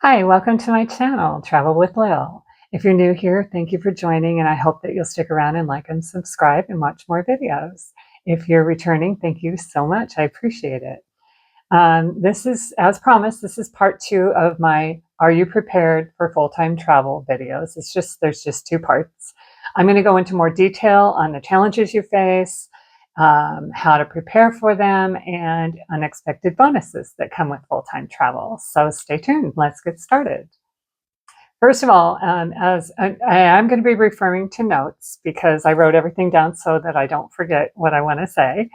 Hi, welcome to my channel, Travel with Lil. If you're new here, thank you for joining, and I hope that you'll stick around and like and subscribe and watch more videos. If you're returning, thank you so much. I appreciate it. This is, as promised, this is part 2 of my Are You Prepared for Full-Time Travel videos. There's just 2 parts. I'm going to go into more detail on the challenges you face, how to prepare for them, and unexpected bonuses that come with full-time travel. So stay tuned. Let's get started. First of all, I am going to be referring to notes because I wrote everything down so that I don't forget what I want to say,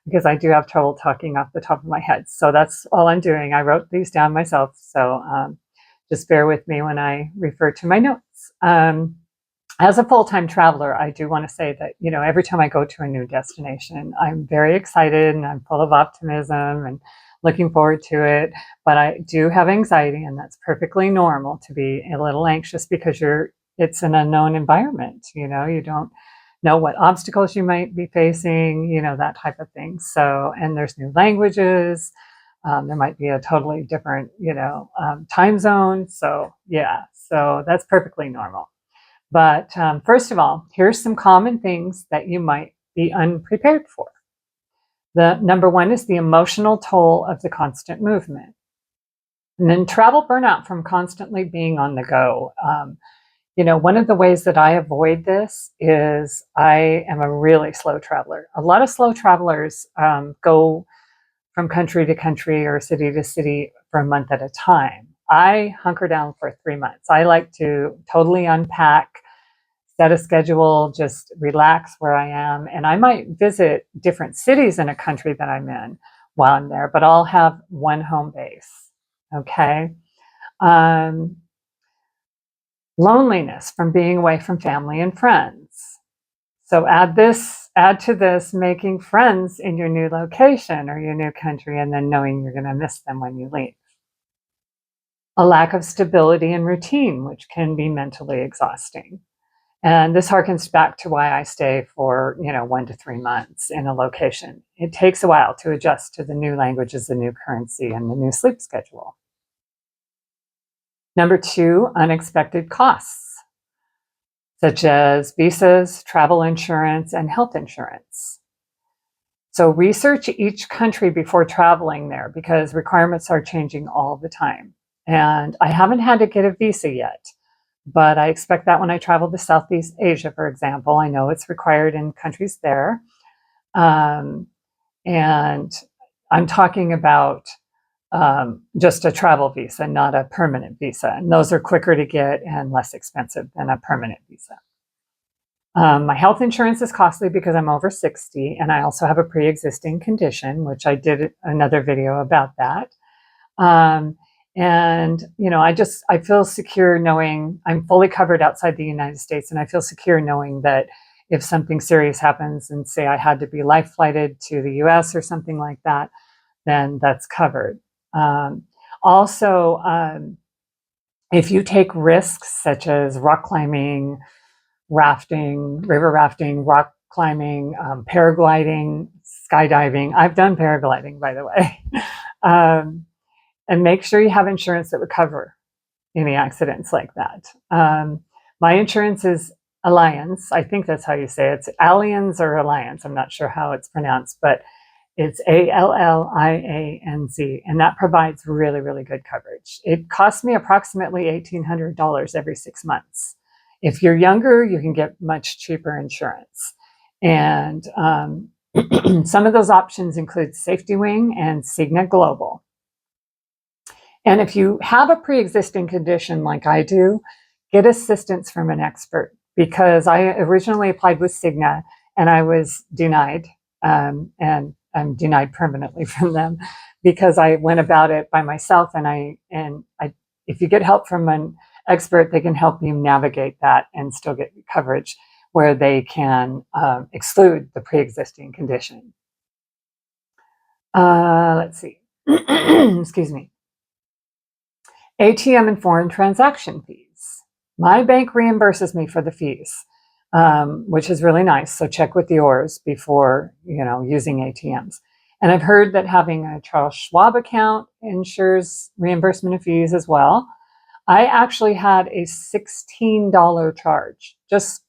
because I do have trouble talking off the top of my head. So that's all I'm doing. I wrote these down myself. So just bear with me when I refer to my notes. As a full-time traveler, I do want to say that, every time I go to a new destination, I'm very excited and I'm full of optimism and looking forward to it. But I do have anxiety, and that's perfectly normal to be a little anxious because it's an unknown environment. You don't know what obstacles you might be facing, that type of thing. So, and there's new languages. There might be a totally different, time zone. So yeah, so that's perfectly normal. But first of all, here's some common things that you might be unprepared for. The number one is the emotional toll of the constant movement. And then travel burnout from constantly being on the go. One of the ways that I avoid this is I am a really slow traveler. A lot of slow travelers go from country to country or city to city for a month at a time. I hunker down for 3 months. I like to totally unpack, set a schedule, just relax where I am. And I might visit different cities in a country that I'm in while I'm there, but I'll have one home base. Okay. Loneliness from being away from family and friends. So add to this, making friends in your new location or your new country, and then knowing you're going to miss them when you leave. A lack of stability and routine, which can be mentally exhausting. And this harkens back to why I stay for, 1 to 3 months in a location. It takes a while to adjust to the new languages, the new currency, and the new sleep schedule. Number 2, unexpected costs, such as visas, travel insurance, and health insurance. So research each country before traveling there because requirements are changing all the time. And I haven't had to get a visa yet, but I expect that when I travel to Southeast Asia, for example. I know it's required in countries there. And I'm talking about just a travel visa, not a permanent visa. And those are quicker to get and less expensive than a permanent visa. My health insurance is costly because I'm over 60, and I also have a pre-existing condition, which I did another video about that. And, I feel secure knowing I'm fully covered outside the United States. And I feel secure knowing that if something serious happens and say I had to be life flighted to the US or something like that, then that's covered. Also, if you take risks such as rock climbing, rafting, river rafting, rock climbing, paragliding, skydiving. I've done paragliding, by the way. And make sure you have insurance that would cover any accidents like that. My insurance is Allianz. I think that's how you say it. It's Allianz or Alliance. I'm not sure how it's pronounced, but it's ALLIANZ, and that provides really, really good coverage. It costs me approximately $1,800 every 6 months. If you're younger, you can get much cheaper insurance. And some of those options include Safety Wing and Cigna Global. And if you have a pre-existing condition like I do, get assistance from an expert, because I originally applied with Cigna and I was denied, and I'm denied permanently from them because I went about it by myself. And if you get help from an expert, they can help you navigate that and still get coverage where they can exclude the pre-existing condition. Let's see. Excuse me. ATM and foreign transaction fees. My bank reimburses me for the fees, which is really nice. So check with yours before, using ATMs. And I've heard that having a Charles Schwab account ensures reimbursement of fees as well. I actually had a $16 charge, just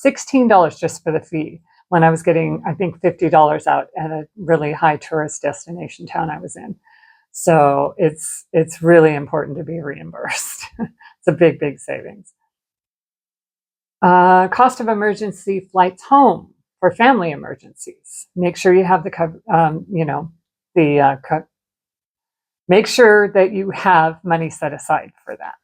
$16 just for the fee when I was getting, I think, $50 out at a really high tourist destination town I was in. So it's really important to be reimbursed. It's a big, big savings. Cost of emergency flights home for family emergencies. Make sure you have make sure that you have money set aside for that.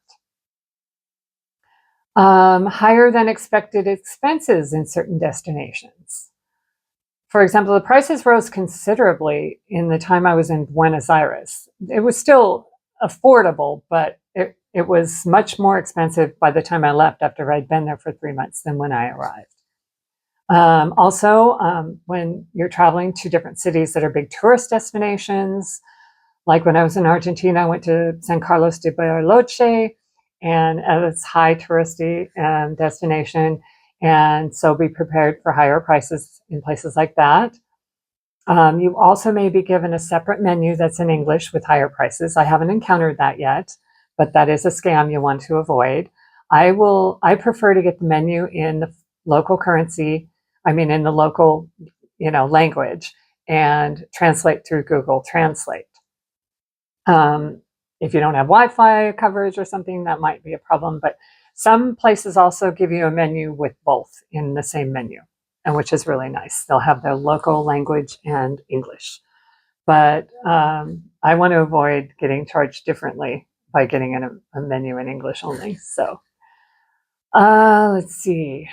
Higher than expected expenses in certain destinations. For example, the prices rose considerably in the time I was in Buenos Aires. It was still affordable, but it was much more expensive by the time I left after I'd been there for 3 months than when I arrived. When you're traveling to different cities that are big tourist destinations, like when I was in Argentina, I went to San Carlos de Bariloche, and it's high touristy destination, and so be prepared for higher prices in places like that. You also may be given a separate menu that's in English with higher prices. I haven't encountered that yet, but that is a scam you want to avoid. I prefer to get the menu in the local currency, in the local, language, and translate through Google Translate. If you don't have Wi-Fi coverage or something, that might be a problem, but some places also give you a menu with both in the same menu, and which is really nice. They'll have their local language and English. But I want to avoid getting charged differently by getting a menu in English only. So let's see.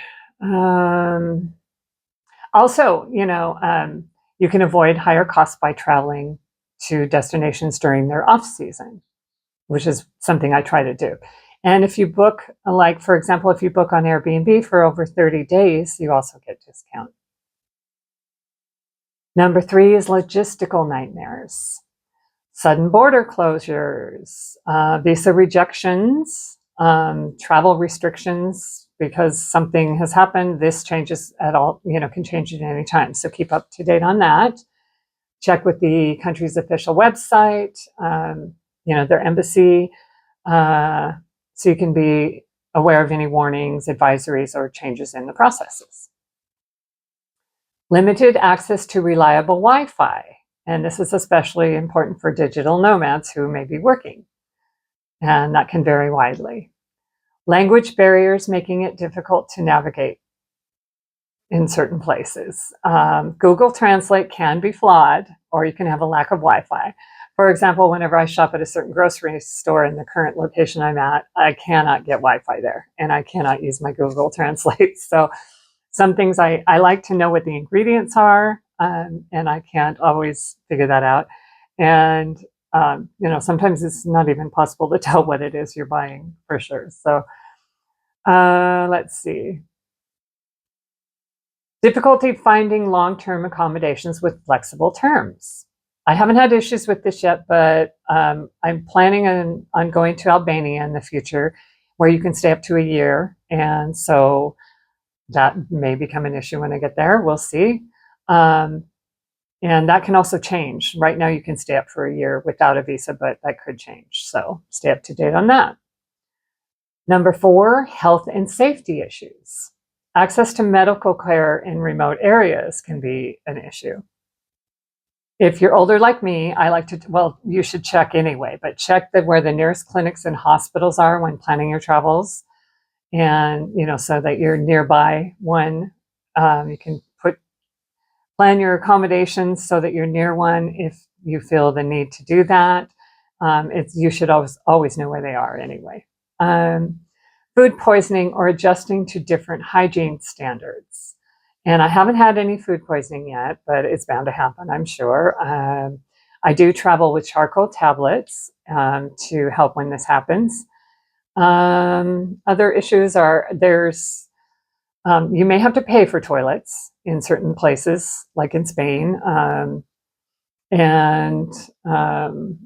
Also, you can avoid higher costs by traveling to destinations during their off season, which is something I try to do. And if you book, like, for example, if you book on Airbnb for over 30 days, you also get discount. Number 3 is logistical nightmares. Sudden border closures, visa rejections, travel restrictions, because something has happened. This changes at all, can change at any time. So keep up to date on that. Check with the country's official website, their embassy, so you can be aware of any warnings, advisories, or changes in the processes. Limited access to reliable Wi-Fi, and this is especially important for digital nomads who may be working, and that can vary widely. Language barriers making it difficult to navigate in certain places. Google Translate can be flawed, or you can have a lack of Wi-Fi. For example, whenever I shop at a certain grocery store in the current location I'm at, I cannot get Wi-Fi there, and I cannot use my Google Translate. So some things I like to know what the ingredients are, and I can't always figure that out. And, sometimes it's not even possible to tell what it is you're buying for sure. So let's see. Difficulty finding long-term accommodations with flexible terms. I haven't had issues with this yet, but I'm planning on going to Albania in the future, where you can stay up to a year. And so that may become an issue when I get there. We'll see. And that can also change. Right now you can stay up for a year without a visa, but that could change. So stay up to date on that. Number 4, health and safety issues. Access to medical care in remote areas can be an issue. If you're older like me, I like to, you should check anyway, but check where the nearest clinics and hospitals are when planning your travels. And, so that you're nearby one. You can plan your accommodations so that you're near one if you feel the need to do that. You should always know where they are anyway. Food poisoning or adjusting to different hygiene standards. And I haven't had any food poisoning yet, but it's bound to happen, I'm sure. I do travel with charcoal tablets to help when this happens. Other issues are you may have to pay for toilets in certain places, like in Spain.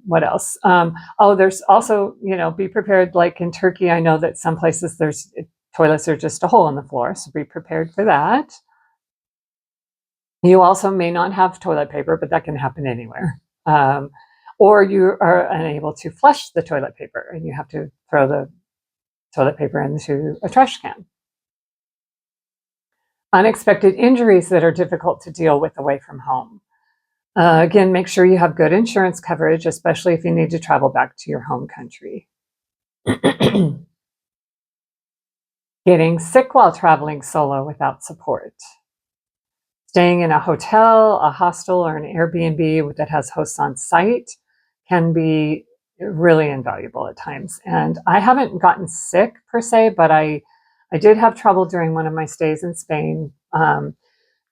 What else? There's also, be prepared, like in Turkey, I know that some places toilets are just a hole in the floor, so be prepared for that. You also may not have toilet paper, but that can happen anywhere. Or you are unable to flush the toilet paper and you have to throw the toilet paper into a trash can. Unexpected injuries that are difficult to deal with away from home. Again, make sure you have good insurance coverage, especially if you need to travel back to your home country. Getting sick while traveling solo without support. Staying in a hotel, a hostel, or an Airbnb that has hosts on site can be really invaluable at times. And I haven't gotten sick per se, but I did have trouble during one of my stays in Spain.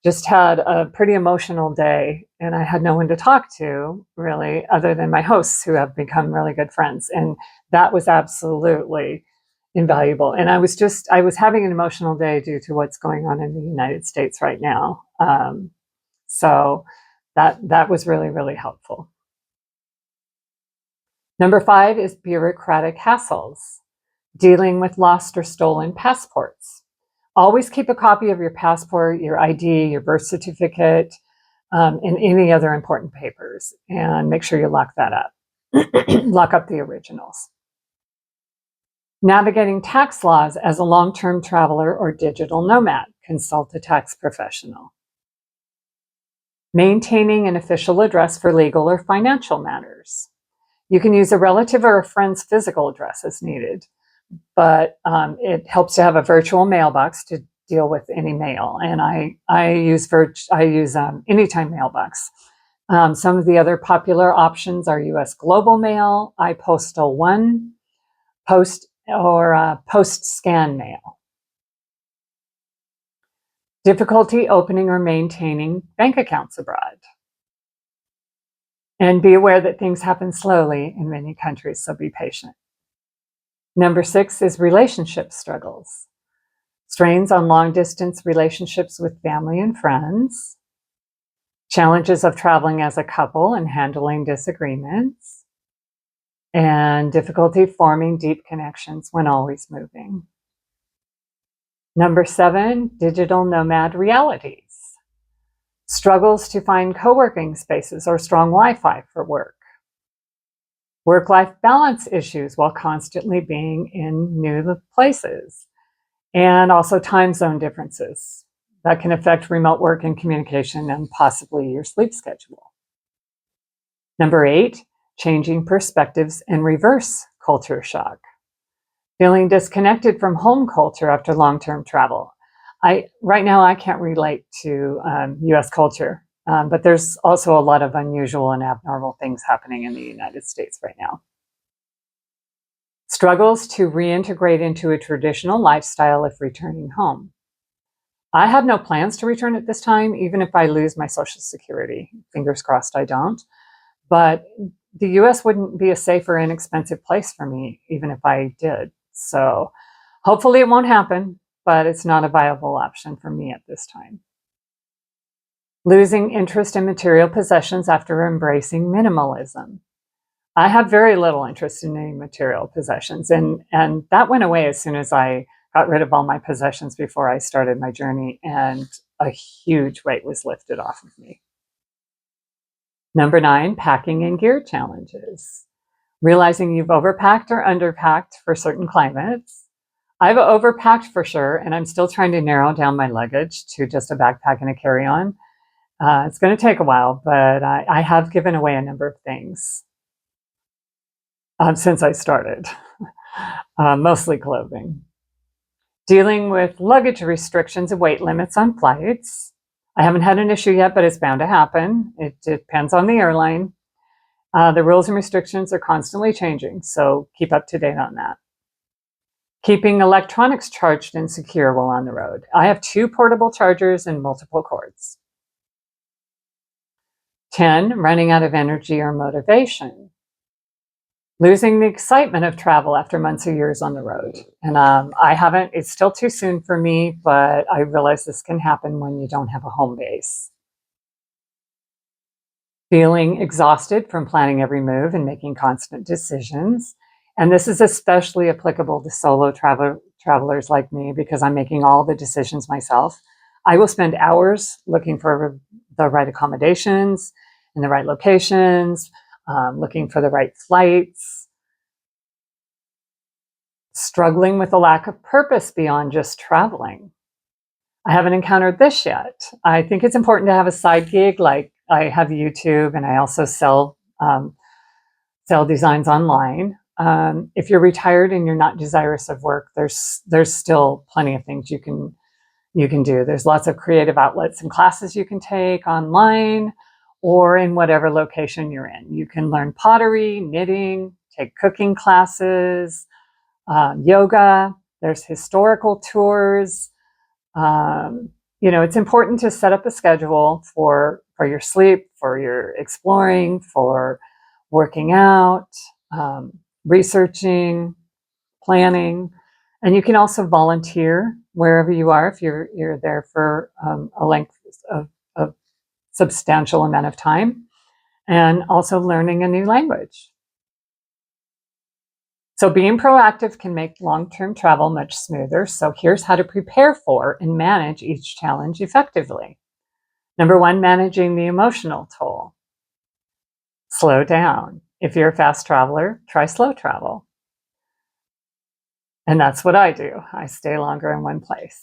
Just had a pretty emotional day, and I had no one to talk to really other than my hosts, who have become really good friends. And that was absolutely invaluable. And I was having an emotional day due to what's going on in the United States right now. So that was really, really helpful. Number 5 is bureaucratic hassles, dealing with lost or stolen passports. Always keep a copy of your passport, your ID, your birth certificate, and any other important papers, and make sure you lock that up. Lock up the originals. Navigating tax laws as a long-term traveler or digital nomad. Consult a tax professional. Maintaining an official address for legal or financial matters. You can use a relative or a friend's physical address as needed, but it helps to have a virtual mailbox to deal with any mail. And I use Anytime Mailbox. Some of the other popular options are US Global Mail, iPostal One, Post Scan Mail. Difficulty opening or maintaining bank accounts abroad. And be aware that things happen slowly in many countries, so be patient. Number 6 is relationship struggles. Strains on long-distance relationships with family and friends. Challenges of traveling as a couple and handling disagreements. And difficulty forming deep connections when always moving. Number 7, digital nomad realities. Struggles to find co-working spaces or strong Wi-Fi for work. Work-life balance issues while constantly being in new places. And also time zone differences that can affect remote work and communication and possibly your sleep schedule. Number 8, changing perspectives and reverse culture shock. Feeling disconnected from home culture after long-term travel. Right now I can't relate to US culture, but there's also a lot of unusual and abnormal things happening in the United States right now. Struggles to reintegrate into a traditional lifestyle if returning home. I have no plans to return at this time, even if I lose my Social Security. Fingers crossed I don't. But the US wouldn't be a safe or inexpensive place for me, even if I did. So hopefully it won't happen, but it's not a viable option for me at this time. Losing interest in material possessions after embracing minimalism. I have very little interest in any material possessions, and that went away as soon as I got rid of all my possessions before I started my journey, and a huge weight was lifted off of me. Number 9, packing and gear challenges. Realizing you've overpacked or underpacked for certain climates. I've overpacked for sure, and I'm still trying to narrow down my luggage to just a backpack and a carry-on. It's going to take a while, but I have given away a number of things since I started, mostly clothing. Dealing with luggage restrictions and weight limits on flights. I haven't had an issue yet, but it's bound to happen. It depends on the airline. The rules and restrictions are constantly changing, so keep up to date on that. Keeping electronics charged and secure while on the road. I have 2 portable chargers and multiple cords. 10, running out of energy or motivation. Losing the excitement of travel after months or years on the road. And it's still too soon for me, but I realize this can happen when you don't have a home base. Feeling exhausted from planning every move and making constant decisions. And this is especially applicable to solo travelers like me because I'm making all the decisions myself. I will spend hours looking for the right accommodations in the right locations, looking for the right flights. struggling with a lack of purpose beyond just traveling. I haven't encountered this yet. I think it's important to have a side gig, like I have YouTube and I also sell designs online. If you're retired and you're not desirous of work, there's still plenty of things you can do. There's lots of creative outlets and classes you can take online or in whatever location you're in. You can learn pottery, knitting, take cooking classes, yoga. There's historical tours. It's important to set up a schedule for your sleep, for your exploring, for working out, researching, planning. And you can also volunteer wherever you are if you're there for a length of substantial amount of time, and also learning a new language. So being proactive can make long-term travel much smoother. So here's how to prepare for and manage each challenge effectively. Number one, managing the emotional toll. Slow down. If you're a fast traveler, try slow travel. And that's what I do. I stay longer in one place.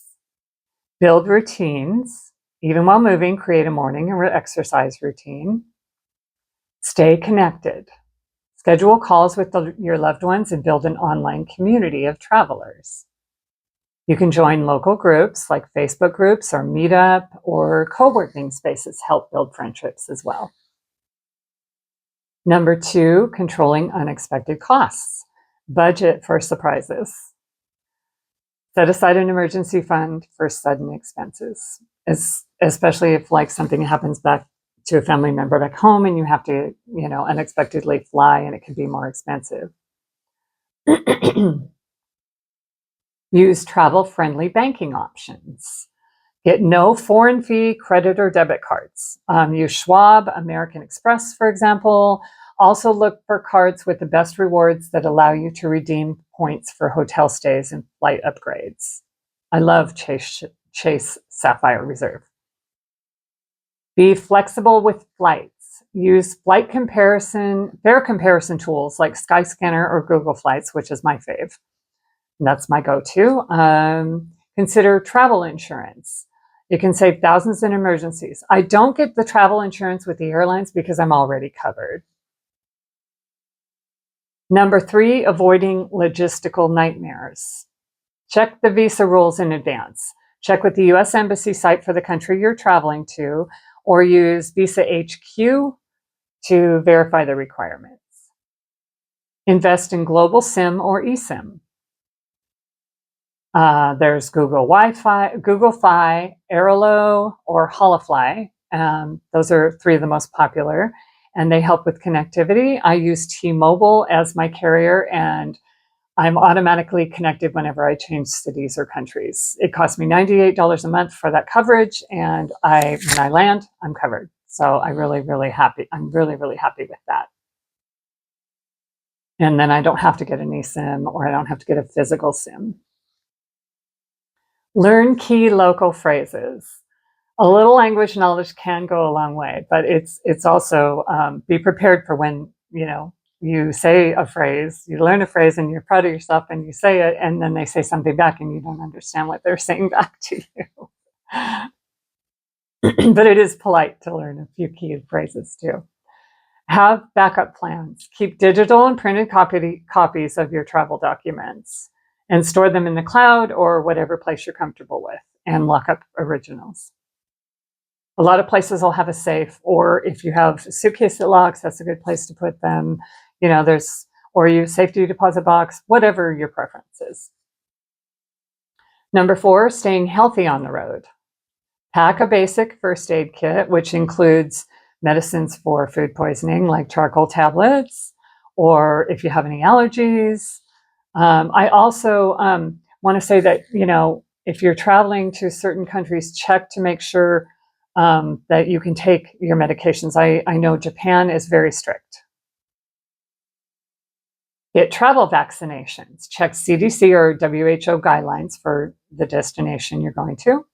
Build routines. Even while moving, create a morning or exercise routine. Stay connected. Schedule calls with your loved ones and build an online community of travelers. You can join local groups like Facebook groups or Meetup, or co-working spaces help build friendships as well. Number two, controlling unexpected costs. Budget for surprises. Set aside an emergency fund for sudden expenses, especially if like something happens back to a family member back home and you have to, unexpectedly fly and it can be more expensive. Use travel-friendly banking options. Get no foreign fee credit or debit cards. Use Schwab, American Express, for example. Also look for cards with the best rewards that allow you to redeem points for hotel stays and flight upgrades. I love Chase Sapphire Reserve. Be flexible with flights. Use fare comparison tools like Skyscanner or Google Flights, which is my fave. And that's my go-to. Consider travel insurance. It can save thousands in emergencies. I don't get the travel insurance with the airlines because I'm already covered. Number three, avoiding logistical nightmares. Check the visa rules in advance. Check with the U.S. Embassy site for the country you're traveling to, or use Visa HQ to verify the requirements. Invest in global SIM or eSIM. There's Google Fi, Airalo, or Holofly. Those are three of the most popular, and they help with connectivity. I use T-Mobile as my carrier, and I'm automatically connected whenever I change cities or countries. It costs me $98 a month for that coverage, and when I land, I'm covered. So I'm really, really happy with that. And then I don't have to get an eSIM, or I don't have to get a physical SIM. Learn key local phrases. A little language knowledge can go a long way, but it's also be prepared for when you say a phrase, you learn a phrase and you're proud of yourself and you say it, and then they say something back and you don't understand what they're saying back to you. But it is polite to learn a few key phrases too. Have backup plans. Keep digital and printed copies of your travel documents and store them in the cloud or whatever place you're comfortable with, and lock up originals. A lot of places will have a safe, or if you have a suitcase that locks, that's a good place to put them. Or you safety deposit box, whatever your preference is. Number four, staying healthy on the road. Pack a basic first aid kit, which includes medicines for food poisoning, like charcoal tablets, or if you have any allergies. I also want to say that, if you're traveling to certain countries, check to make sure that you can take your medications. I know Japan is very strict. Get travel vaccinations. Check CDC or WHO guidelines for the destination you're going to.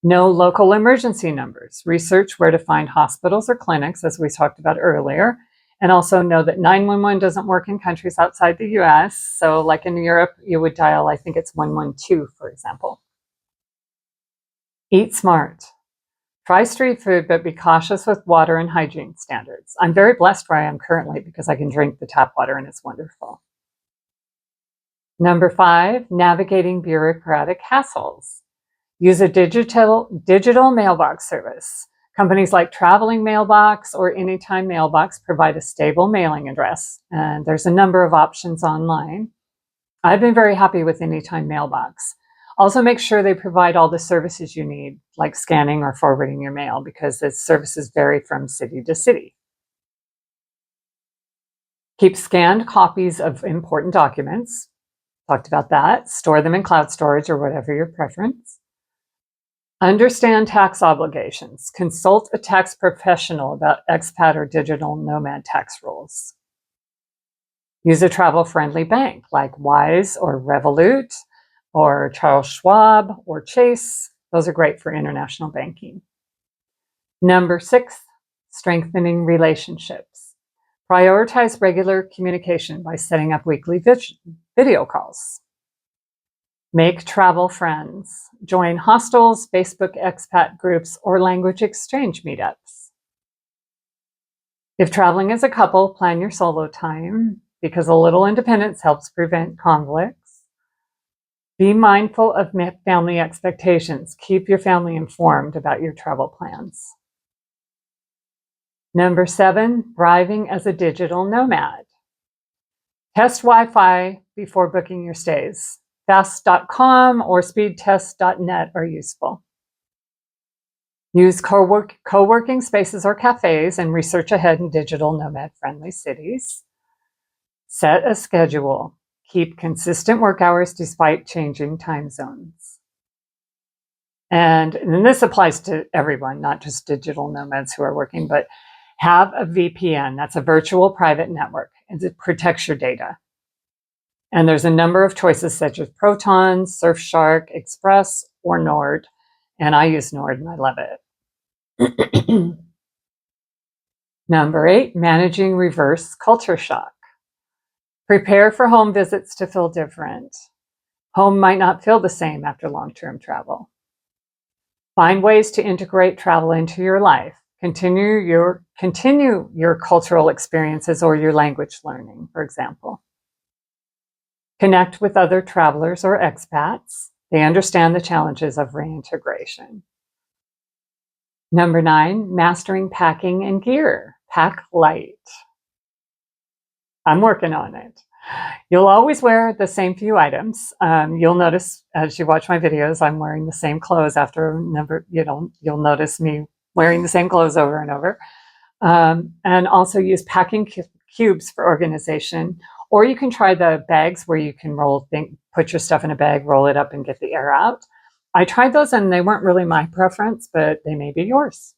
Know local emergency numbers. Research where to find hospitals or clinics, as we talked about earlier, And also know that 911 doesn't work in countries outside the US. So like in Europe, you would dial, I think it's 112, for example. Eat smart. Try street food, but be cautious with water and hygiene standards. I'm very blessed where I am currently because I can drink the tap water and it's wonderful. Number 5, navigating bureaucratic hassles. Use a digital mailbox service. Companies like Traveling Mailbox or Anytime Mailbox provide a stable mailing address, and there's a number of options online. I've been very happy with Anytime Mailbox. Also make sure they provide all the services you need, like scanning or forwarding your mail, because the services vary from city to city. Keep scanned copies of important documents. Talked about that. Store them in cloud storage or whatever your preference. Understand tax obligations. Consult a tax professional about expat or digital nomad tax rules. Use a travel-friendly bank like Wise or Revolut or Charles Schwab or Chase. Those are great for international banking. Number 6, strengthening relationships. Prioritize regular communication by setting up weekly video calls. Make travel friends. Join hostels, Facebook expat groups, or language exchange meetups. If traveling as a couple, plan your solo time because a little independence helps prevent conflicts. Be mindful of family expectations. Keep your family informed about your travel plans. Number 7, thriving as a digital nomad. Test Wi-Fi before booking your stays. Fast.com or speedtest.net are useful. Use co-working spaces or cafes and research ahead in digital nomad-friendly cities. Set a schedule. Keep consistent work hours despite changing time zones. And this applies to everyone, not just digital nomads who are working, but have a VPN. That's a virtual private network. It protects your data. And there's a number of choices such as Proton, Surfshark, Express, or Nord. And I use Nord and I love it. Number 8, managing reverse culture shock. Prepare for home visits to feel different. Home might not feel the same after long-term travel. Find ways to integrate travel into your life. Continue your cultural experiences or your language learning, for example. Connect with other travelers or expats. They understand the challenges of reintegration. Number 9, mastering packing and gear. Pack light. I'm working on it. You'll always wear the same few items. You'll notice as you watch my videos, I'm wearing the same clothes after you'll notice me wearing the same clothes over and over. And also use packing cubes for organization. Or you can try the bags where you can put your stuff in a bag, roll it up, and get the air out. I tried those and they weren't really my preference, but they may be yours.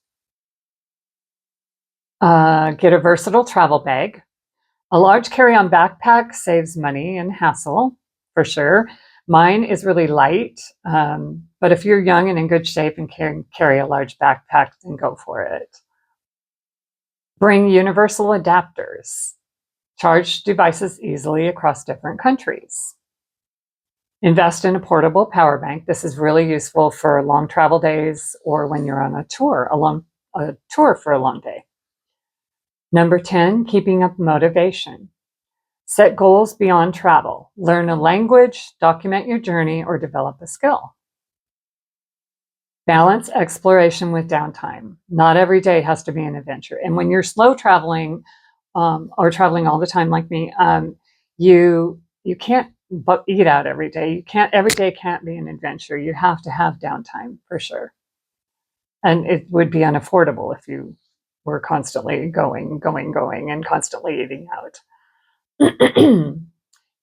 Get a versatile travel bag. A large carry-on backpack saves money and hassle, for sure. Mine is really light, but if you're young and in good shape and can carry a large backpack, then go for it. Bring universal adapters. Charge devices easily across different countries. Invest in a portable power bank. This is really useful for long travel days or when you're on a tour for a long day. Number 10, keeping up motivation. Set goals beyond travel. Learn a language, document your journey, or develop a skill. Balance exploration with downtime. Not every day has to be an adventure. And when you're slow traveling, or traveling all the time like me, you can't eat out every day. Every day can't be an adventure. You have to have downtime for sure. And it would be unaffordable if you were constantly going and constantly eating out.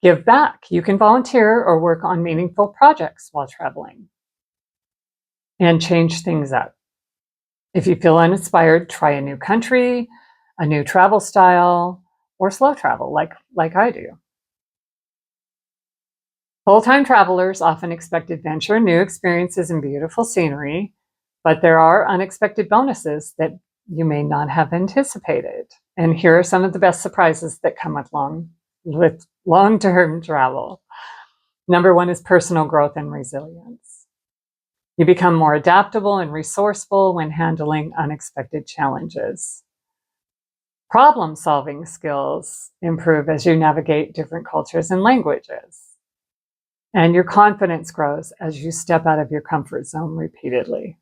Give back. You can volunteer or work on meaningful projects while traveling. And change things up. If you feel uninspired, try a new country, a new travel style, or slow travel like I do. Full-time travelers often expect adventure, new experiences, and beautiful scenery, but there are unexpected bonuses that you may not have anticipated. And here are some of the best surprises that come with long-term travel. Number one is personal growth and resilience. You become more adaptable and resourceful when handling unexpected challenges. Problem-solving skills improve as you navigate different cultures and languages. And your confidence grows as you step out of your comfort zone repeatedly.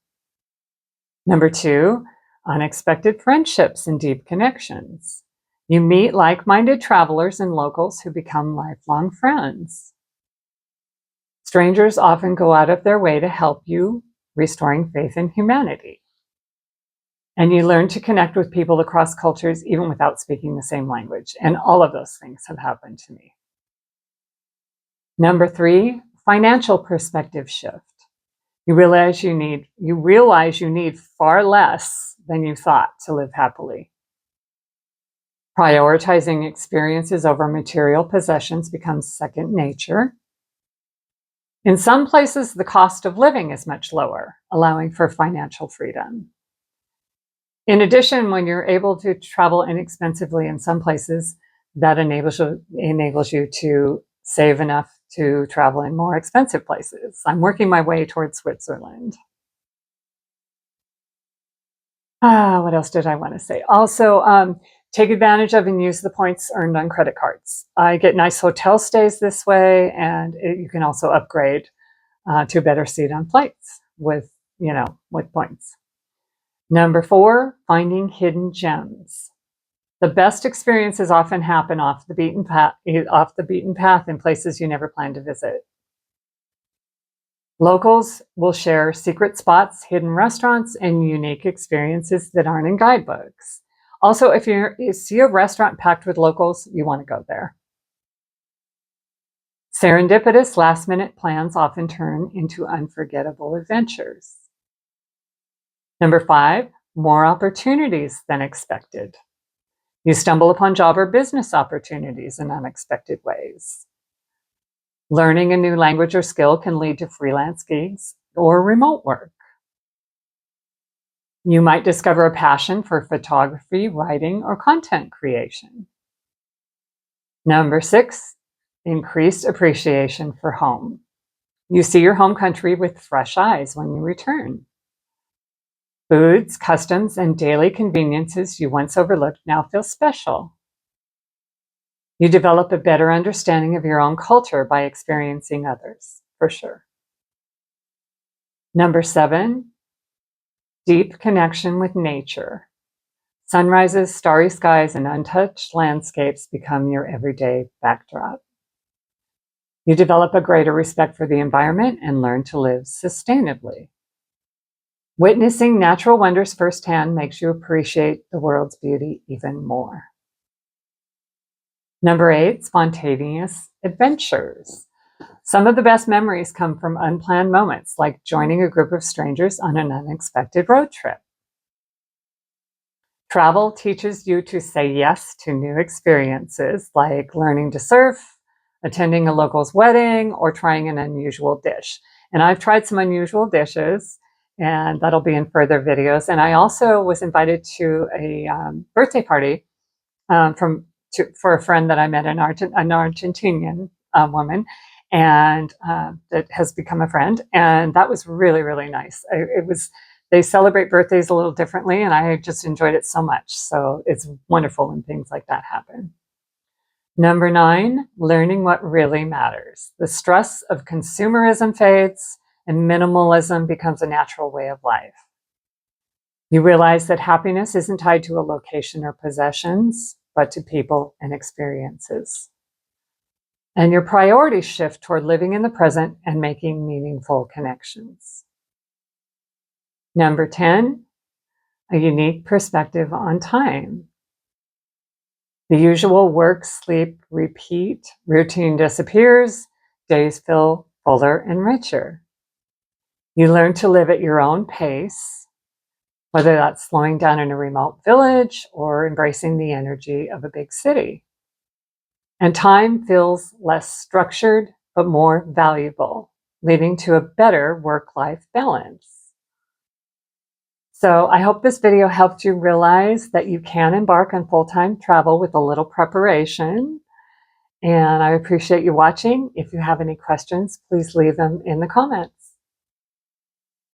Number two, unexpected friendships and deep connections. You meet like-minded travelers and locals who become lifelong friends. Strangers often go out of their way to help you, restoring faith in humanity. And you learn to connect with people across cultures even without speaking the same language. And all of those things have happened to me. Number three, financial perspective shift. You realize you need far less than you thought to live happily. Prioritizing experiences over material possessions becomes second nature. In some places, the cost of living is much lower, allowing for financial freedom. In addition, when you're able to travel inexpensively in some places, that enables you to save enough to travel in more expensive places. I'm working my way towards Switzerland. What else did I want to say? Also, take advantage of and use the points earned on credit cards. I get nice hotel stays this way, and you can also upgrade to a better seat on flights with points. Number four, finding hidden gems. The best experiences often happen off the beaten path in places you never planned to visit. Locals will share secret spots, hidden restaurants, and unique experiences that aren't in guidebooks. Also, if you see a restaurant packed with locals, you want to go there. Serendipitous last-minute plans often turn into unforgettable adventures. Number five, more opportunities than expected. You stumble upon job or business opportunities in unexpected ways. Learning a new language or skill can lead to freelance gigs or remote work. You might discover a passion for photography, writing, or content creation. Number six, increased appreciation for home. You see your home country with fresh eyes when you return. Foods, customs, and daily conveniences you once overlooked now feel special. You develop a better understanding of your own culture by experiencing others, for sure. Number seven, deep connection with nature. Sunrises, starry skies, and untouched landscapes become your everyday backdrop. You develop a greater respect for the environment and learn to live sustainably. Witnessing natural wonders firsthand makes you appreciate the world's beauty even more. Number eight, spontaneous adventures. Some of the best memories come from unplanned moments, like joining a group of strangers on an unexpected road trip. Travel teaches you to say yes to new experiences, like learning to surf, attending a local's wedding, or trying an unusual dish. And I've tried some unusual dishes, and that'll be in further videos. And I also was invited to a birthday party for a friend that I met, an Argentinian woman, and that has become a friend. And that was really, really nice. They celebrate birthdays a little differently, and I just enjoyed it so much. So it's wonderful when things like that happen. Number nine, learning what really matters. The stress of consumerism fades, and minimalism becomes a natural way of life. You realize that happiness isn't tied to a location or possessions, but to people and experiences. And your priorities shift toward living in the present and making meaningful connections. Number 10, a unique perspective on time. The usual work, sleep, repeat routine disappears, days feel fuller and richer. You learn to live at your own pace, whether that's slowing down in a remote village or embracing the energy of a big city. And time feels less structured, but more valuable, leading to a better work-life balance. So I hope this video helped you realize that you can embark on full-time travel with a little preparation. And I appreciate you watching. If you have any questions, please leave them in the comments.